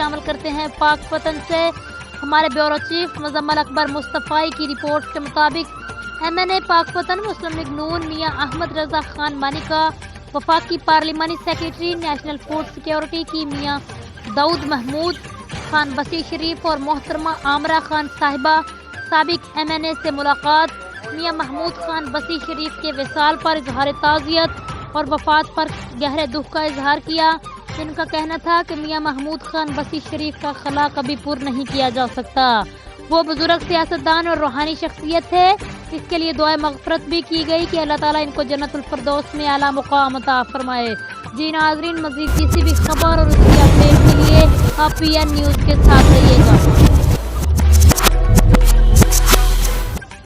شامل کرتے ہیں۔ پاک وطن سے ہمارے بیورو چیف مزمل اکبر مصطفی کی رپورٹ کے مطابق MNA پاک وطن مسلم لیگ نون میاں احمد رضا خان مانی کا وفاقی پارلیمانی سیکریٹری نیشنل فوڈ سیکیورٹی کی میاں داؤد محمود خان بسی شریف اور محترمہ عامرہ خان صاحبہ سابق MNA سے ملاقات، میاں محمود خان بسی شریف کے وصال پر اظہار تعزیت اور وفات پر گہرے دکھ کا اظہار کیا۔ ان کا کہنا تھا کہ میاں محمود خان بسی شریف کا خلا کبھی پر نہیں کیا جا سکتا، وہ بزرگ سیاستدان اور روحانی شخصیت ہے۔ اس کے لیے دعائے مغفرت بھی کی گئی کہ اللہ تعالیٰ ان کو جنت الفردوس میں اعلیٰ مقام عطا فرمائے۔ جی ناظرین، مزید کسی بھی خبر اور اس کی اپڈیٹ کے لیے آپ PN نیوز کے ساتھ رہیے گا۔